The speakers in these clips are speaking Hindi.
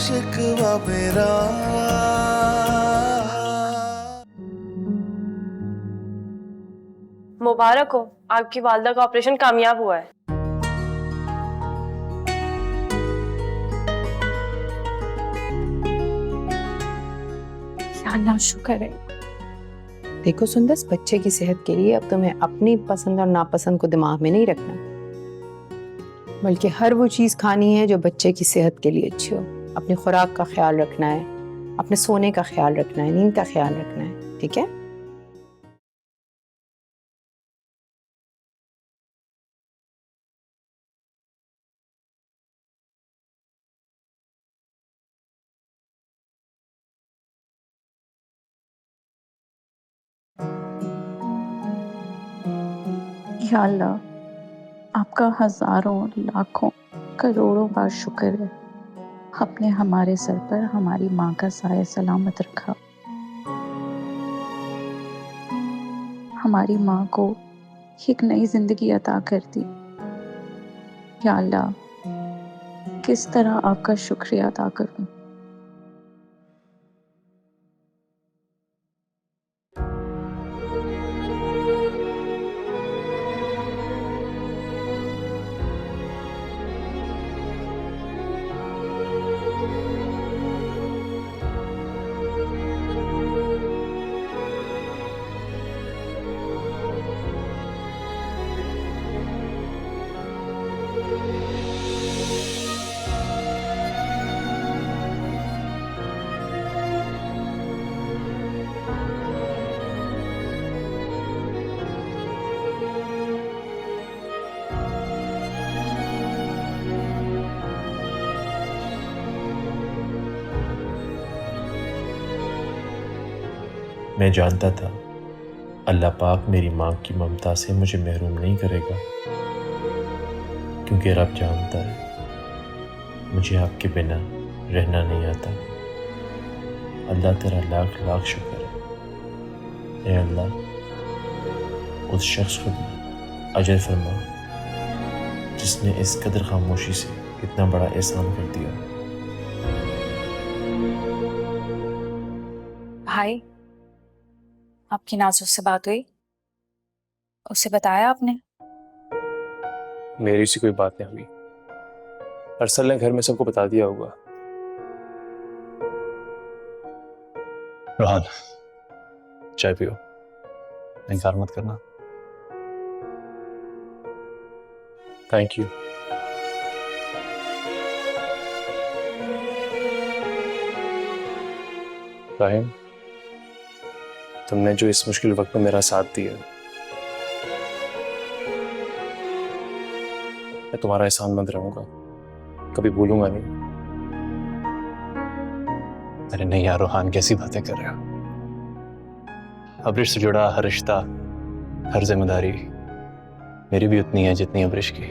शिकवा मेरा। मुबारक हो, आपकी वालदा का ऑपरेशन कामयाब हुआ है। अल्लाह शुक्र है। देखो सुंदस, बच्चे की सेहत के लिए अब तुम्हें अपनी पसंद और नापसंद को दिमाग में नहीं रखना, बल्कि हर वो चीज़ खानी है जो बच्चे की सेहत के लिए अच्छी हो। अपनी खुराक का ख्याल रखना है, अपने सोने का ख्याल रखना है, नींद का ख्याल रखना है, ठीक है? या अल्लाह, आपका हजारों लाखों करोड़ों बार शुक्र है, आपने हमारे सर पर हमारी माँ का साया सलामत रखा। हमारी माँ को एक नई जिंदगी अता कर दी। या अल्लाह, किस तरह आपका शुक्रिया अदा करूं। मैं जानता था अल्लाह पाक मेरी माँ की ममता से मुझे महरूम नहीं करेगा, क्योंकि रब जानता है मुझे आपके बिना रहना नहीं आता। अल्लाह तेरा लाख लाख शुक्र है। ए अल्लाह, उस शख्स को भी अजर फरमा जिसने इस कदर खामोशी से इतना बड़ा एहसान कर दिया। भाई, आपकी नाज़ुक से बात हुई? उसे बताया आपने? मेरी सी कोई बात नहीं हुई। अरसल ने घर में सबको बता दिया होगा। रोहान, चाय पियो, इनकार मत करना। Thank you. राहिम, तुमने जो इस मुश्किल वक्त में मेरा साथ दिया, मैं तुम्हारा एहसानमंद रहूंगा, कभी भूलूंगा नहीं। अरे नहीं यार रोहान, कैसी बातें कर रहे हो? अब्रिश से जुड़ा हर रिश्ता, हर जिम्मेदारी मेरी भी उतनी है जितनी अब्रिश की।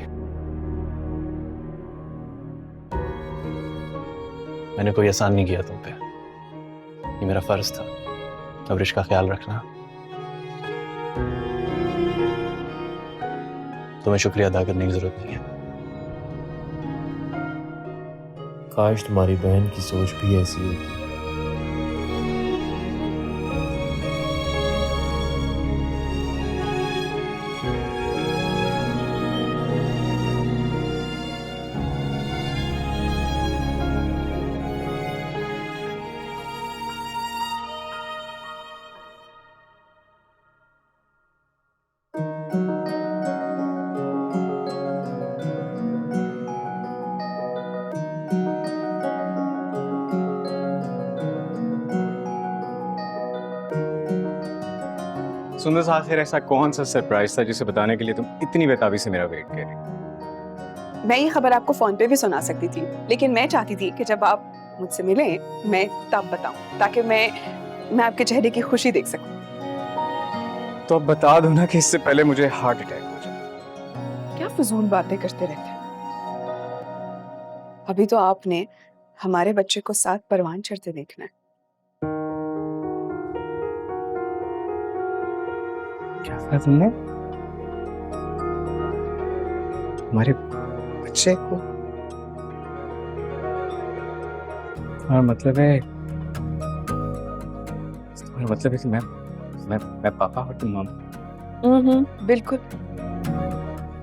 मैंने कोई एहसान नहीं किया तुम पे, ये मेरा फर्ज था अब्रिश का ख्याल रखना। तुम्हें शुक्रिया अदा करने की जरूरत नहीं है। काश तुम्हारी बहन की सोच भी ऐसी होती। सुंदर, आखिर ऐसा कौन सा सरप्राइज था जिसे बताने के लिए तुम इतनी बेताबी से मेरा वेट कर रही? मैं ये खबर आपको फोन पे भी सुना सकती थी, लेकिन मैं चाहती थी कि जब आप मुझसे मिलें मैं तब बताऊं, ताकि मैं आपके चेहरे की खुशी देख सकूं। तो अब बता दो ना कि इससे पहले मुझे हार्ट अटैक हो जाए। क्या फजूल बातें करते रहते हैं। अभी तो आपने हमारे बच्चे को साथ परवान चढ़ते देखना है। क्या कहा तुमने? हमारे बच्चे को? तुम्हारा मतलब है कि मैं पापा और तुम मामा। बिल्कुल।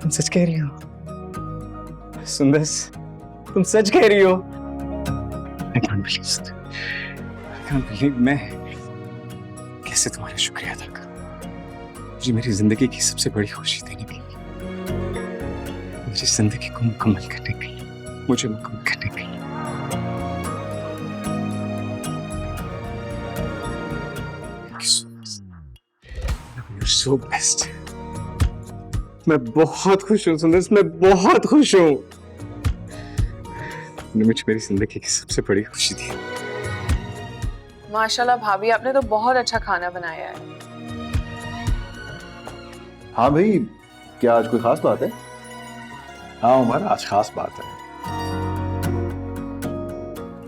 तुम सच कह रही हो सुंदर, तुम सच कह रही हो? I can't believe मैं कैसे तुम्हारा शुक्रिया अदा करूं। मुझे मेरी जिंदगी की सबसे बड़ी खुशी देने के लिए, मुझे जिंदगी को मुकम्मल करने के लिए, मुझे मुकम्मल करने के लिए। You're so blessed. मैं बहुत खुश हूँ सुंदर, मैं बहुत खुश हूँ। तुमने मुझे मेरी जिंदगी की सबसे बड़ी खुशी दी। माशाल्लाह भाभी, आपने तो बहुत अच्छा खाना बनाया है। हाँ भाई, क्या आज कोई खास बात है? हाँ उमर, आज खास बात है।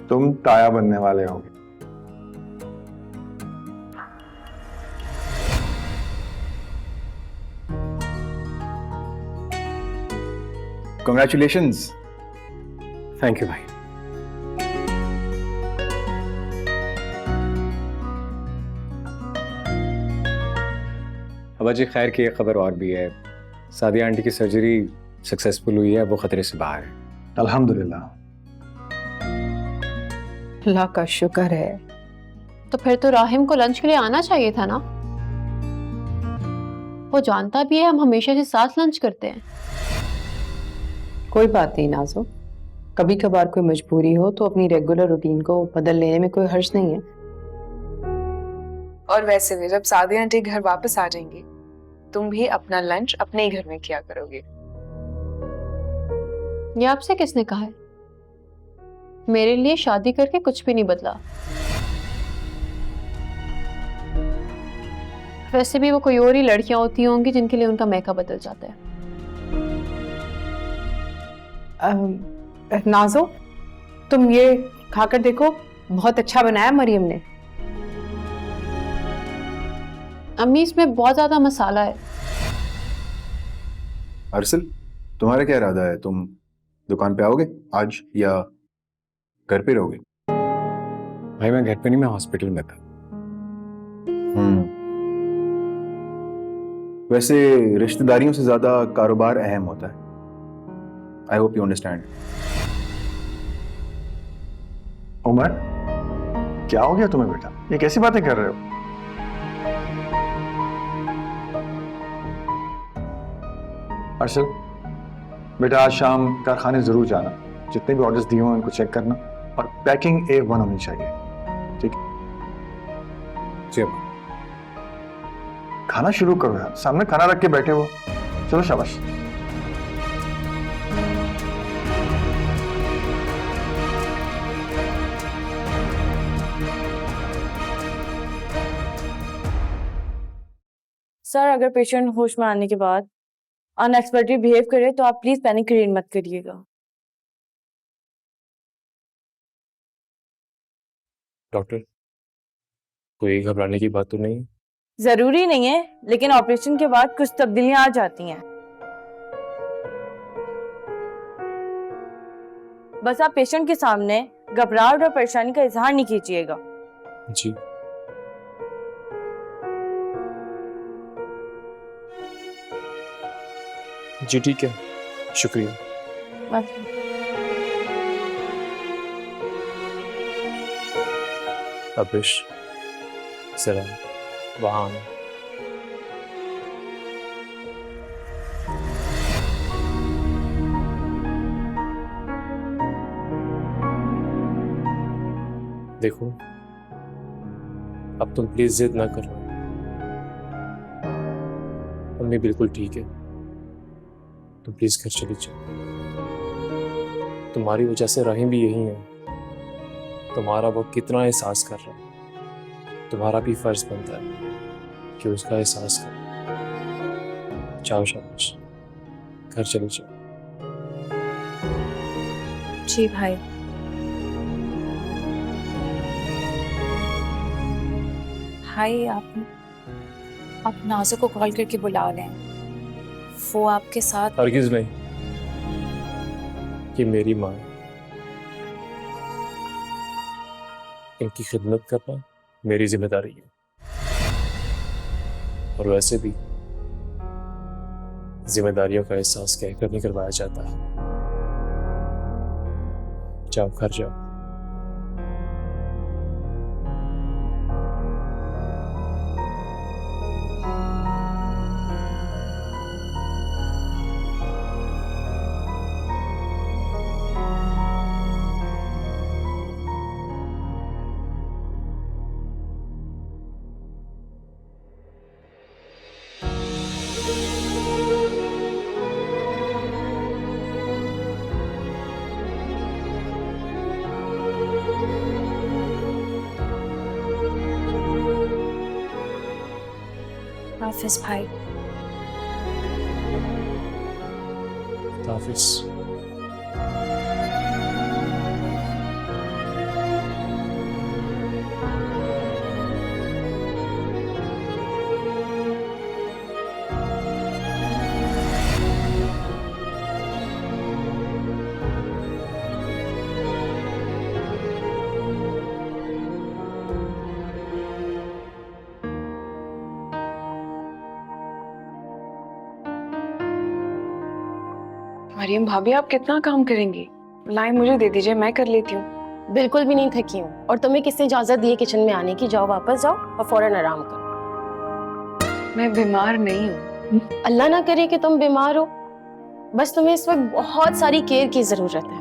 तुम ताया बनने वाले होगे। Congratulations. थैंक यू भाई। अब्बा जी, खैर की एक खबर और भी है। सादिया आंटी की सर्जरी सक्सेसफुल हुई है, वो खतरे से बाहर है। अल्हम्दुलिल्लाह। अल्लाह का शुक्र है। तो फिर तो राहिम को लंच के लिए आना चाहिए था ना। वो जानता भी है हम हमेशा के साथ लंच करते हैं। कोई बात नहीं नाजो, कभी कभार कोई मजबूरी हो तो अपनी रेगुलर रूटीन को बदल लेने में कोई हर्ज नहीं है। और वैसे भी जब सादिया आंटी घर वापस आ जाएंगी, तुम भी अपना लंच अपने ही घर में किया करोगे। ये आपसे किसने कहा है? मेरे लिए शादी करके कुछ भी नहीं बदला। वैसे भी वो कोई और ही लड़कियां होती होंगी जिनके लिए उनका मेकअप बदल जाता है। नाजो, तुम ये खाकर देखो, बहुत अच्छा बनाया मरियम ने। अम्मी, इसमें बहुत ज्यादा मसाला है। अरसल, तुम्हारा क्या इरादा है? तुम दुकान पे आओगे आज या घर पे रहोगे? भाई मैं घर पे नहीं, मैं हॉस्पिटल में था। वैसे रिश्तेदारियों से ज्यादा कारोबार अहम होता है। I hope you understand. Umar, क्या हो गया तुम्हें बेटा? ये कैसी बातें कर रहे हो? अर्शद बेटा, आज शाम कारखाने जरूर जाना। जितने भी ऑर्डर्स दिए हुए हैं उनको चेक करना और पैकिंग A1 होनी चाहिए, ठीक है? जी। खाना शुरू करो यार, सामने खाना रख के बैठे हो। चलो शाबाश। सर, अगर पेशेंट होश में आने के बाद अनएक्सपेक्टेडली बिहेव करे तो आप प्लीज पैनिक क्रिएट मत करिएगा। डॉक्टर, कोई घबराने की बात तो नहीं? जरूरी नहीं है, लेकिन ऑपरेशन के बाद कुछ तब्दीलियां आ जाती हैं। बस आप पेशेंट के सामने घबराहट और परेशानी का इजहार नहीं कीजिएगा। जी। जी ठीक है, शुक्रिया। अबिश, जरा वहाँ आना। देखो, अब तुम प्लीज जिद ना करो। मम्मी बिल्कुल ठीक है, तुम प्लीज घर चली जाओ। तुम्हारी वजह से रहीम भी यही है। तुम्हारा वो कितना एहसास कर रहा है, तुम्हारा भी फर्ज बनता है कि उसका एहसास करो। जाओ शाबाश, घर चले जाओ। जी भाई। भाई, आप नाज़ो को कॉल करके बुला लें, वो आपके साथ। हरगिज़ नहीं, ये मेरी माँ है। इनकी खिदमत करना मेरी जिम्मेदारी है, और वैसे भी जिम्मेदारियों का एहसास कहकर नहीं करवाया जाता। जाओ घर जाओ। हाफिज भाई। हाफिज। मरियम भाभी, आप कितना काम करेंगी? लाइन मुझे दे दीजिए, मैं कर लेती हूँ। बिल्कुल भी नहीं थकी हूँ। और तुम्हें किसने इजाजत दी है किचन में आने की? जाओ वापस जाओ और फौरन आराम करो। मैं बीमार नहीं हूँ। अल्लाह ना करे कि तुम बीमार हो, बस तुम्हें इस वक्त बहुत सारी केयर की जरूरत है।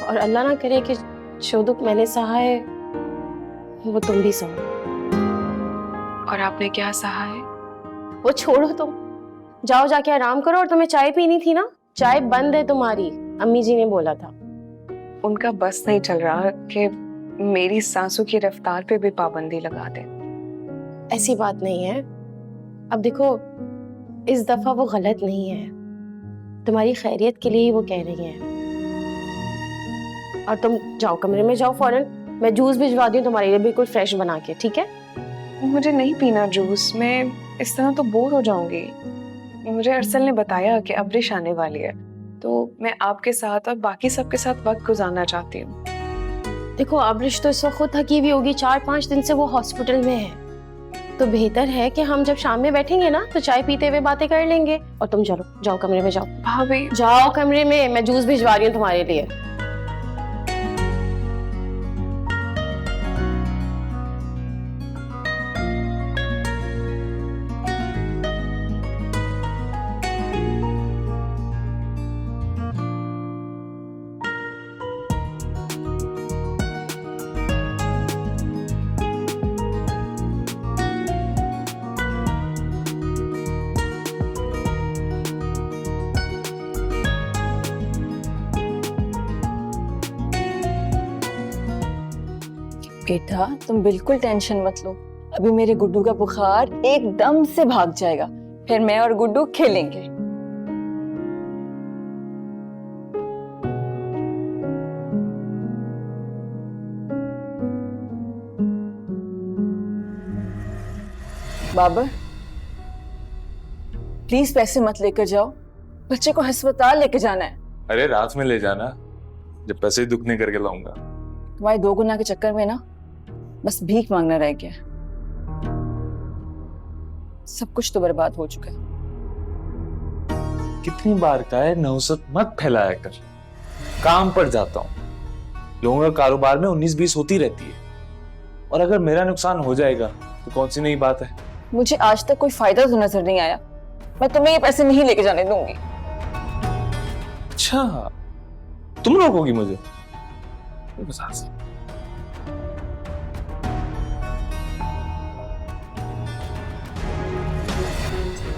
और अल्लाह ना करे कि जो दुख मैंने सहा है वो तुम भी सहो। और आपने क्या सहा है? वो छोड़ो तुम, जाओ जाके आराम करो। और तुम्हें चाय पीनी थी ना, चाय बंद है तुम्हारी, अम्मी जी ने बोला था। उनका बस नहीं चल रहा कि मेरी सांसों की रफ्तार पे भी पाबंदी लगा दे। ऐसी बात नहीं है। अब देखो, इस दफा वो गलत नहीं है, तुम्हारी खैरियत के लिए ही वो कह रही हैं। और तुम जाओ कमरे में जाओ फौरन, मैं जूस भिजवा दी हूँ तुम्हारे लिए बिल्कुल फ्रेश बना के, ठीक है? मुझे नहीं पीना जूस, मैं इस तरह तो बोर हो जाऊंगी। मुझे अरसल ने बताया कि अब्रिश आने वाली है, तो मैं आपके साथ और बाकी सबके साथ वक्त गुजारना चाहती हूँ। देखो, अब्रिश तो इस वक्त खुद थकी हुई होगी, 4-5 दिन से वो हॉस्पिटल में है। तो बेहतर है कि हम जब शाम में बैठेंगे ना तो चाय पीते हुए बातें कर लेंगे। और तुम चलो, जाओ कमरे में जाओ। भाभी जाओ कमरे में, मैं जूस भिजवा रही हूँ तुम्हारे लिए। बेटा, तुम बिल्कुल टेंशन मत लो। अभी मेरे गुड्डू का बुखार एकदम से भाग जाएगा, फिर मैं और गुड्डू खेलेंगे। बाबर, प्लीज पैसे मत लेकर जाओ, बच्चे को अस्पताल लेकर जाना है। अरे रात में ले जाना, जब पैसे ही दुख नहीं करके लाऊंगा। तुम्हारे 2 गुना के चक्कर में ना बस भीख मांगना रह गया। सब कुछ तो बर्बाद हो चुका है। कितनी बार का है, नौसत मत फैलाया कर। काम पर जाता हूँ, लोगों का कारोबार में 19-20 होती रहती है, और अगर मेरा नुकसान हो जाएगा तो कौन सी नई बात है। मुझे आज तक कोई फायदा तो नजर नहीं आया। मैं तुम्हें ये पैसे नहीं लेके जाने दूंगी। अच्छा, तुम रोकोगी मुझे?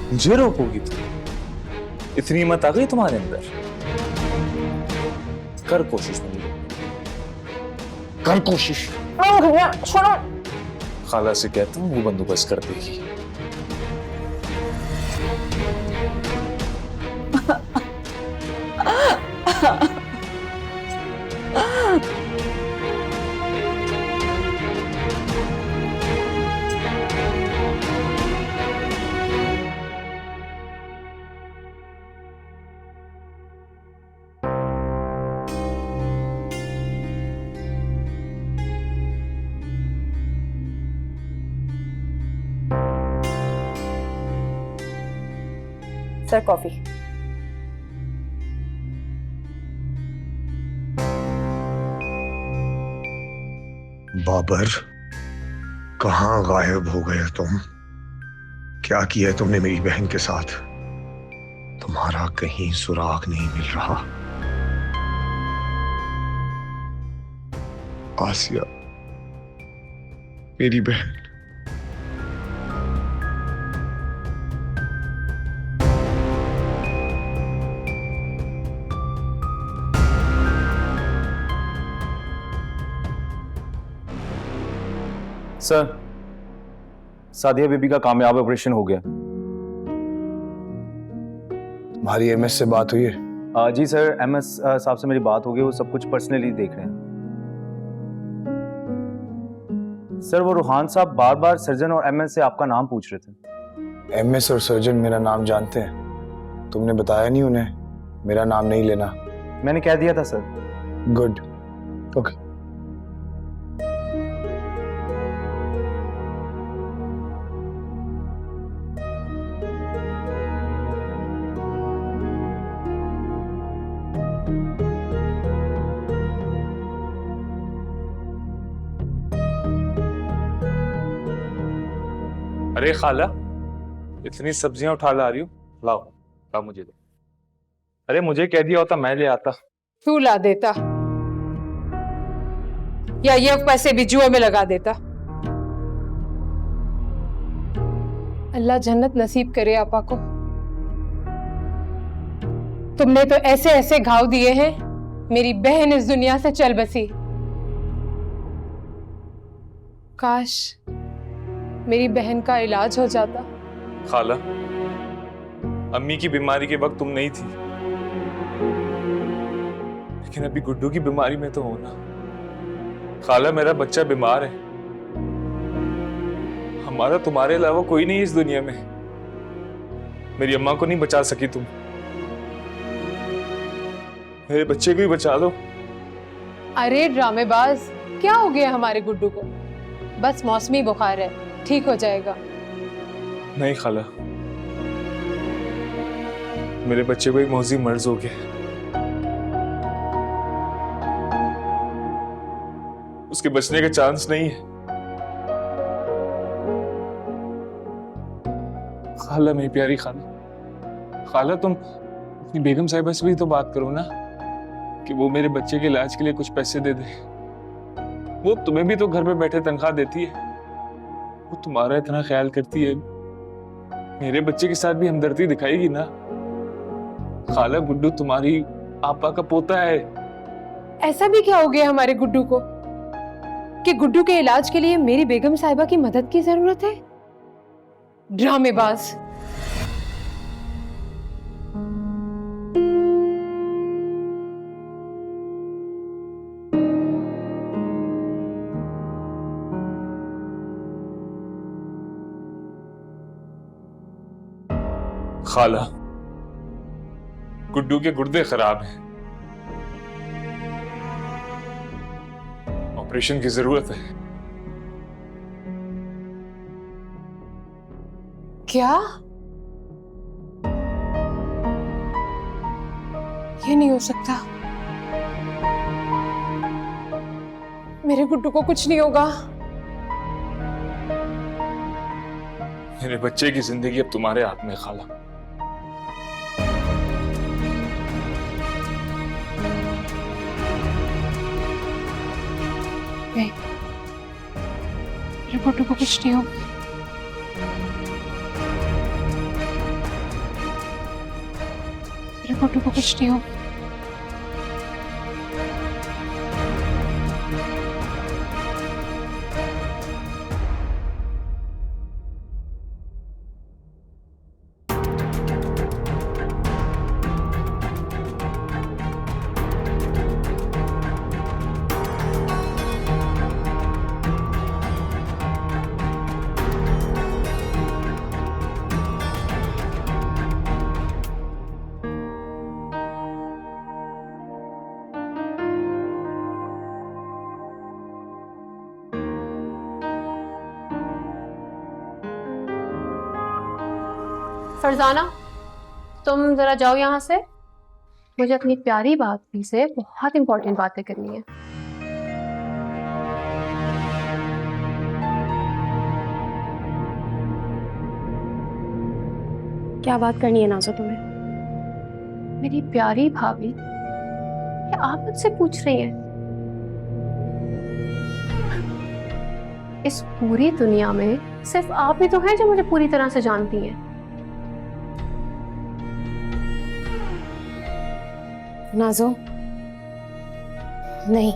मुझे रोकोगी तुम? इतनी हिम्मत आ गई तुम्हारे अंदर? कर कोशिश मेरी, कर कोशिश। छोड़ो। खाला से कहता हूँ वो बंदोबस्त कर देगी। Sir coffee. बाबर, कहाँ गायब हो गए तुम? क्या किया तुमने मेरी बहन के साथ? तुम्हारा कहीं सुराग नहीं मिल रहा। आसिया, मेरी बहन। सर, सादिया बीबी का कामयाब ऑपरेशन हो गया। तुम्हारी एमएस से बात हुई है? जी सर, एमएस साहब से मेरी बात हो गई, वो सब कुछ पर्सनली देख रहे हैं। सर, वो रूहान साहब बार बार सर्जन और एमएस से आपका नाम पूछ रहे थे। एमएस और सर्जन मेरा नाम जानते हैं। तुमने बताया नहीं उन्हें मेरा नाम नहीं लेना? मैंने कह दिया था सर। Good, okay. अरे खाला, इतनी सब्जियां उठा ला रही हो, लाओ लाओ मुझे दो। अरे मुझे कह दिया होता मैं ले आता। तू ला देता या ये पैसे भी जुए में लगा देता। अल्लाह जन्नत नसीब करे आपा को। तुमने तो ऐसे ऐसे घाव दिए हैं, मेरी बहन इस दुनिया से चल बसी। काश मेरी बहन का इलाज हो जाता। खाला, अम्मी की बीमारी के वक्त तुम नहीं थी, लेकिन अभी गुड्डू की बीमारी में तो हो ना। खाला, मेरा बच्चा बीमार है, हमारा तुम्हारे अलावा कोई नहीं इस दुनिया में। मेरी अम्मा को नहीं बचा सकी तुम, मेरे बच्चे को ही बचा लो। अरे ड्रामेबाज, क्या हो गया हमारे गुड्डू को? बस मौसमी बुखार है, ठीक हो जाएगा। नहीं खाला, मेरे बच्चे को एक मौजी मर्ज हो गया, उसके बचने का चांस नहीं है। खाला, मेरी प्यारी खाला, खाला तुम अपनी बेगम साहिबा से भी तो बात करो ना कि वो मेरे बच्चे के इलाज के लिए कुछ पैसे दे दे। वो तुम्हें भी तो घर पे बैठे तनख्वाह देती है, वो तुम्हारा इतना ख्याल करती है, मेरे बच्चे के साथ भी हमदर्दी दिखाएगी ना। खाला, गुड्डू तुम्हारी आपा का पोता है। ऐसा भी क्या हो गया हमारे गुड्डू को कि गुड्डू के इलाज के लिए मेरी बेगम साहिबा की मदद की जरूरत है? ड्रामेबाज। खाला, गुड्डू के गुर्दे खराब हैं, ऑपरेशन की जरूरत है। क्या? ये नहीं हो सकता। मेरे गुड्डू को कुछ नहीं होगा। मेरे बच्चे की जिंदगी अब तुम्हारे हाथ में। खाला, नहीं, मेरे गुड्डू को कुछ नहीं होगा। मेरे गुड्डू को कुछ नहीं होगा। फरजाना, तुम जरा जाओ यहाँ से, मुझे अपनी प्यारी भाभी से बहुत इंपॉर्टेंट बातें करनी है। क्या बात करनी है नाज़ो तुम्हें? मेरी प्यारी भाभी, क्या आप मुझसे पूछ रही हैं? इस पूरी दुनिया में सिर्फ आप ही तो हैं जो मुझे पूरी तरह से जानती हैं। नाज़ो, नहीं,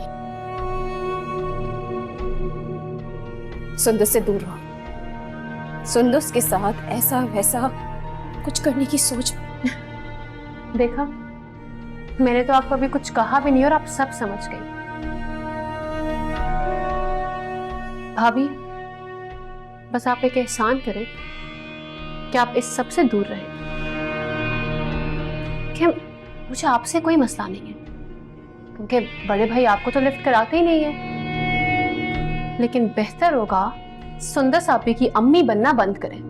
सुंदस से दूर रहो। सुंदस के साथ ऐसा वैसा कुछ करने की सोच। देखा, मैंने तो आपको अभी कुछ कहा भी नहीं और आप सब समझ गई। भाभी, बस आप एक एहसान करें कि आप इस सब से दूर रहें। कि मुझे आपसे कोई मसला नहीं है, क्योंकि बड़े भाई आपको तो लिफ्ट कराते ही नहीं है। लेकिन बेहतर होगा सुंदस आपी की अम्मी बनना बंद करें।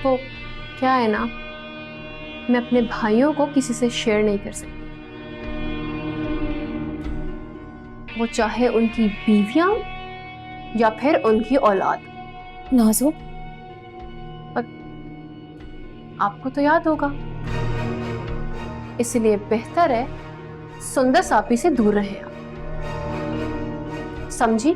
तो क्या है ना, मैं अपने भाइयों को किसी से शेयर नहीं कर सकती, वो चाहे उनकी बीवियां या फिर उनकी औलाद। नाज़ो, पर आपको तो याद होगा, इसलिए बेहतर है सुंदस आपी से दूर रहें आप, समझी?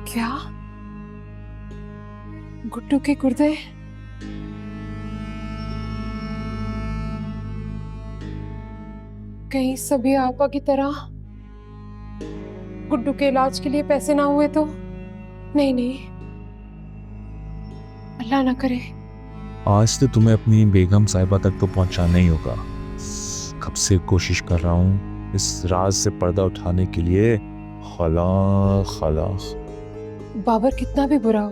क्या गुड्डू के गुर्दे? कहीं सभी आपा की तरह गुड्डू के इलाज के लिए पैसे ना हुए तो? नहीं नहीं, अल्लाह ना करे। आज तो तुम्हें अपनी बेगम साहिबा तक तो पहुंचाना ही होगा। कब से कोशिश कर रहा हूँ इस राज से पर्दा उठाने के लिए। खला बाबर कितना भी बुरा हो,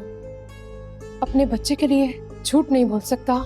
अपने बच्चे के लिए झूठ नहीं बोल सकता।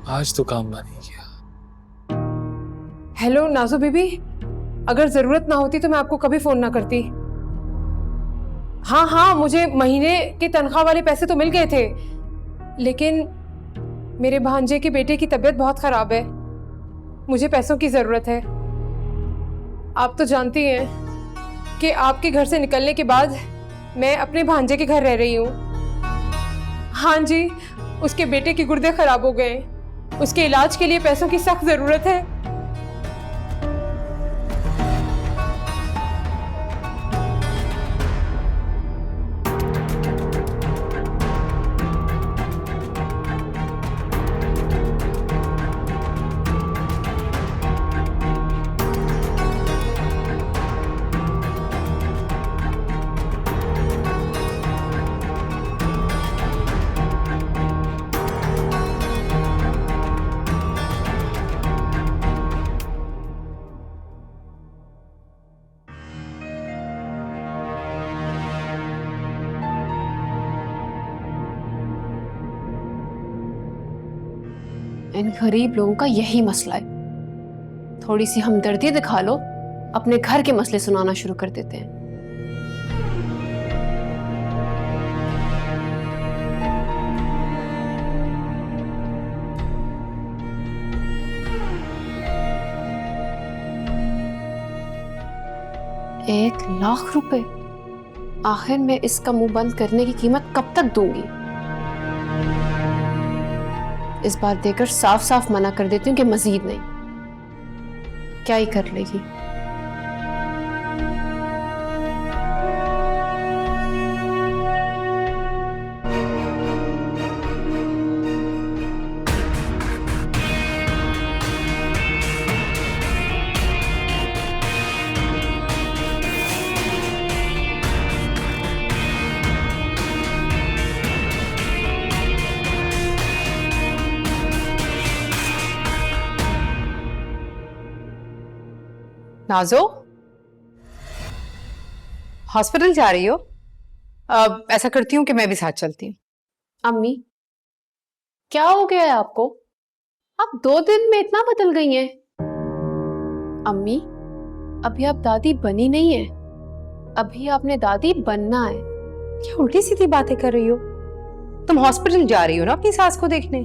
आज तो काम बन ही गया। हेलो नाज़ो बीबी, अगर जरूरत ना होती तो मैं आपको कभी फोन ना करती। हाँ हाँ, मुझे महीने की तनख्वाह वाले पैसे तो मिल गए थे, लेकिन मेरे भांजे के बेटे की तबीयत बहुत खराब है, मुझे पैसों की जरूरत है। आप तो जानती हैं कि आपके घर से निकलने के बाद मैं अपने भांजे के घर रह रही हूँ। हाँ जी, उसके बेटे के गुर्दे खराब हो गए, उसके इलाज के लिए पैसों की सख्त जरूरत है। इन गरीब लोगों का यही मसला है, थोड़ी सी हमदर्दी दिखा लो, अपने घर के मसले सुनाना शुरू कर देते हैं। ₹1,00,000? आखिर मैं इसका मुंह बंद करने की कीमत कब तक दूंगी? इस बार देकर साफ साफ मना कर देती हूँ कि मजीद नहीं। क्या ही कर लेगी। नाजो, हॉस्पिटल जा रही हो? ऐसा करती हूँ कि मैं भी साथ चलती हूँ। अम्मी, क्या हो गया है आपको? आप 2 दिन में इतना बदल गई हैं। अम्मी, अभी आप दादी बनी नहीं है, अभी आपने दादी बनना है। क्या उल्टी सीधी बातें कर रही हो? तुम हॉस्पिटल जा रही हो ना अपनी सास को देखने?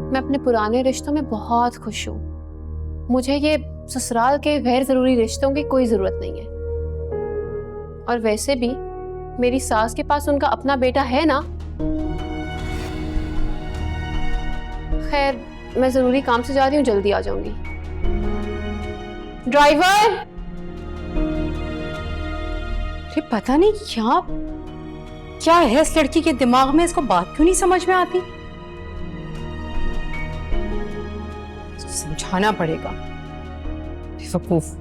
मैं अपने पुराने रिश्तों में बहुत खुश हूँ। मुझे ये ससुराल के गैर जरूरी रिश्तों की कोई जरूरत नहीं है। और वैसे भी मेरी सास के पास उनका अपना बेटा है ना। खैर, मैं जरूरी काम से जा रही हूँ, जल्दी आ जाऊंगी। ड्राइवर! अरे पता नहीं क्या है इस लड़की के दिमाग में, इसको बात क्यों नहीं समझ में आती? समझाना पड़ेगा। बेवकूफ।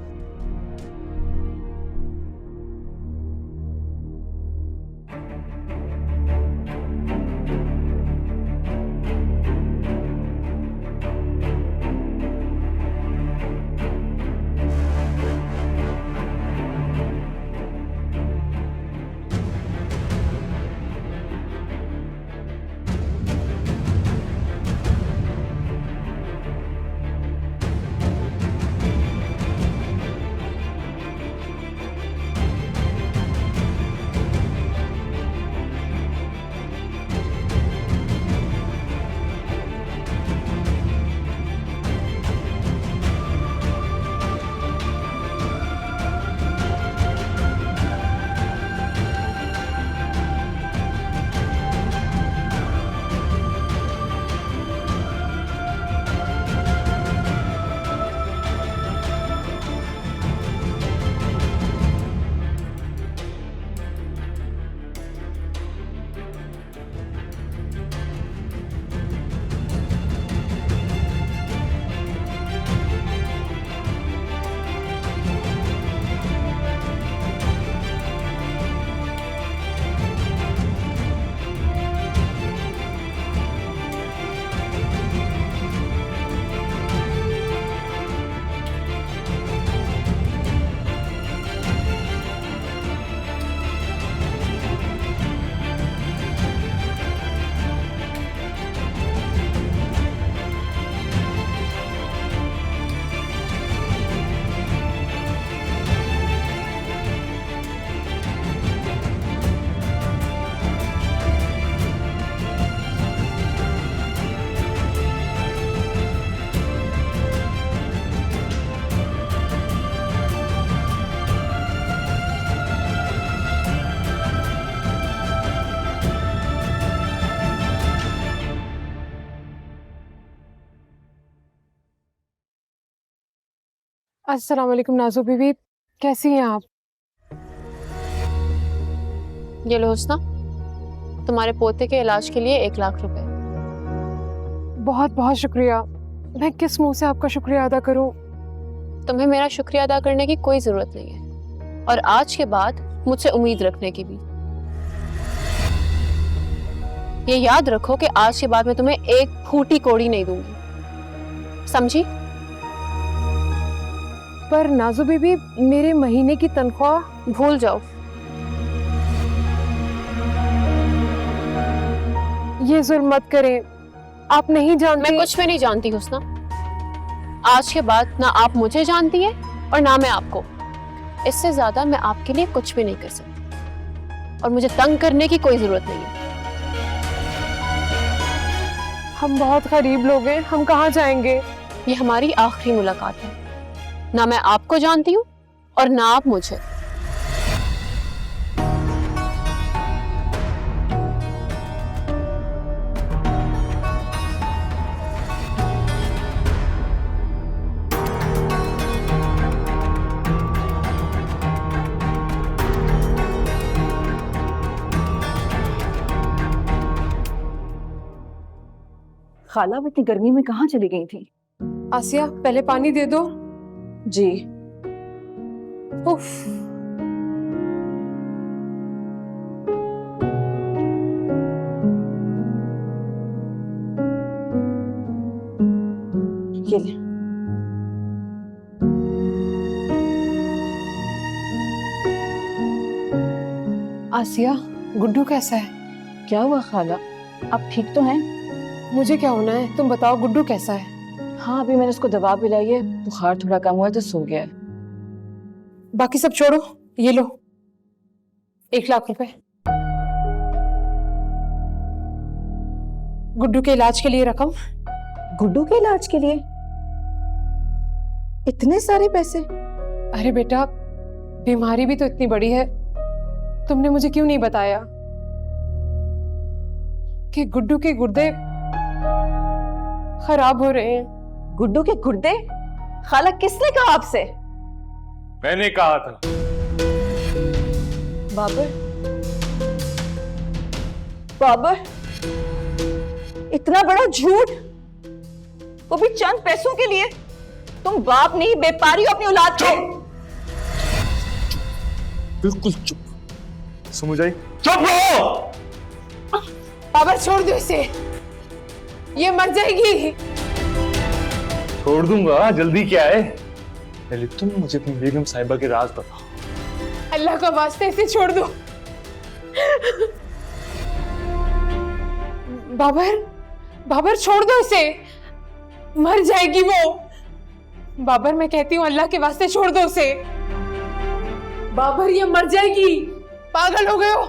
अस्सलाम वालेकुम नाजो बीबी, कैसी हैं आप? ये लो हुस्ना, तुम्हारे पोते के इलाज के लिए 1,00,000 रुपए। बहुत बहुत शुक्रिया। मैं किस मुंह से आपका शुक्रिया अदा करूं? तुम्हें मेरा शुक्रिया अदा करने की कोई जरूरत नहीं है, और आज के बाद मुझसे उम्मीद रखने की भी। ये याद रखो कि आज के बाद मैं तुम्हें एक फूटी कौड़ी नहीं दूंगी, समझी? पर नाजो बीबी, मेरे महीने की तनख्वाह। भूल जाओ। ये जुल्म मत करें, आप नहीं जानती। मैं कुछ भी नहीं जानती हुस्ना। आज के बाद ना आप मुझे जानती है और ना मैं आपको। इससे ज्यादा मैं आपके लिए कुछ भी नहीं कर सकती और मुझे तंग करने की कोई जरूरत नहीं है। हम बहुत गरीब लोग हैं, हम कहाँ जाएंगे? ये हमारी आखिरी मुलाकात है। ना मैं आपको जानती हूँ और ना आप मुझे। खाला अब इतनी गर्मी में कहाँ चली गई थी? आसिया, पहले पानी दे दो। जी। उफ। ये ले। आसिया, गुड्डू कैसा है? क्या हुआ खाला? आप ठीक तो हैं? मुझे क्या होना है, तुम बताओ, गुड्डू कैसा है? हाँ, अभी मैंने उसको दवा पिलाई है, बुखार थोड़ा कम हुआ है तो सो गया है। बाकी सब छोड़ो, ये लो 1 लाख रुपए गुड्डू के इलाज के लिए रकम। गुड्डू के इलाज के लिए इतने सारे पैसे? अरे बेटा, बीमारी भी तो इतनी बड़ी है, तुमने मुझे क्यों नहीं बताया कि गुड्डू के गुर्दे खराब हो रहे हैं? गुड्डू के गुर्दे? खाला, किसने कहा आपसे? मैंने कहा था। बाबर, बाबर, इतना बड़ा झूठ, वो भी चंद पैसों के लिए? तुम बाप नहीं, व्यापारी हो अपनी औलाद के। बिल्कुल चुप। समझ आई? चुप रहो। बाबर, छोड़ दो इसे, ये मर जाएगी। छोड़ दूंगा, जल्दी क्या है? पहले तुम मुझे अपनी बेगम साहिबा के राज बताओ। अल्लाह का वास्ते इसे छोड़ दो। बाबर, बाबर छोड़ दो इसे, मर जाएगी वो। बाबर, मैं कहती हूँ अल्लाह के वास्ते छोड़ दो उसे। बाबर, ये मर जाएगी, पागल हो गए हो,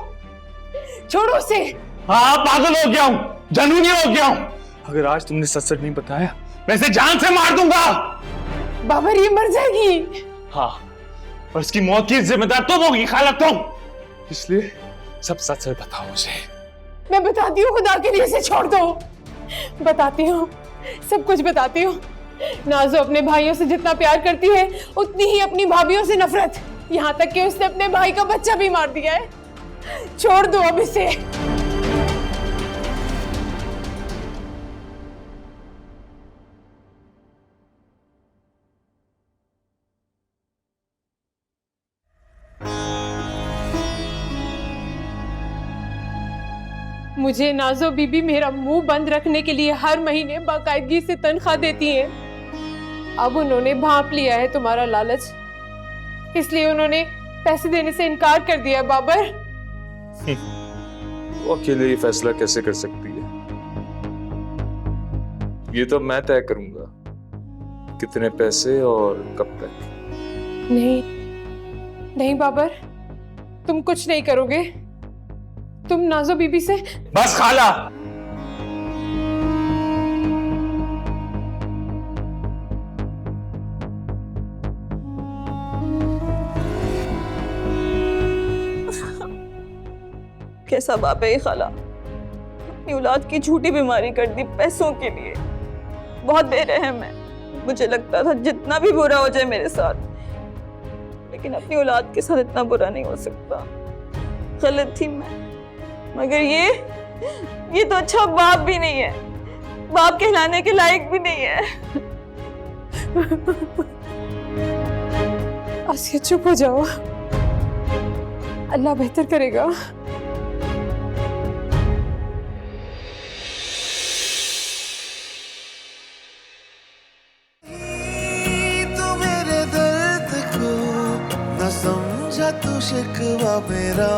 छोड़ो उसे। हाँ, पागल हो गया हूँ, जनूनी हो गया हूँ। अगर आज तुमने सच सच नहीं बताया, मैं इसे जान से मार दूंगा। बाबर, ये मर जाएगी। हाँ, और इसकी मौत की जिम्मेदार तुम होगी खाला, तुम। इसलिए सब सच सच बताओ मुझे। मैं बताती हूँ, खुदा के लिए इसे छोड़ दो। बताती हूँ, सब कुछ बताती हूँ। नाजो अपने भाइयों से जितना प्यार करती है, उतनी ही अपनी भाभियों से नफरत, यहाँ तक कि उसने अपने भाई का बच्चा भी मार दिया है। छोड़ दो अब इसे। मुझे नाजो बीबी मेरा मुंह बंद रखने के लिए हर महीने बाकायदगी से तनख्वाह देती हैं। अब उन्होंने भांप लिया है तुम्हारा लालच, इसलिए उन्होंने पैसे देने से इनकार कर दिया। बाबर, वो अकेले ये फैसला कैसे कर सकती है? ये तो मैं तय करूंगा, कितने पैसे और कब तक। नहीं नहीं बाबर, तुम कुछ नहीं करोगे। तुम नाजो बीबी से। बस खाला, कैसा बाप है ये खाला, अपनी औलाद की झूठी बीमारी कर दी पैसों के लिए। बहुत बेरहम है। मुझे लगता था जितना भी बुरा हो जाए मेरे साथ, लेकिन अपनी औलाद के साथ इतना बुरा नहीं हो सकता। गलत थी मैं, मगर ये तो अच्छा बाप भी नहीं है, बाप कहलाने के लायक भी नहीं है। आसिया, चुप हो जाओ, अल्लाह बेहतर करेगा। तू मेरे दर्द को न समझा, तू शिकवा मेरा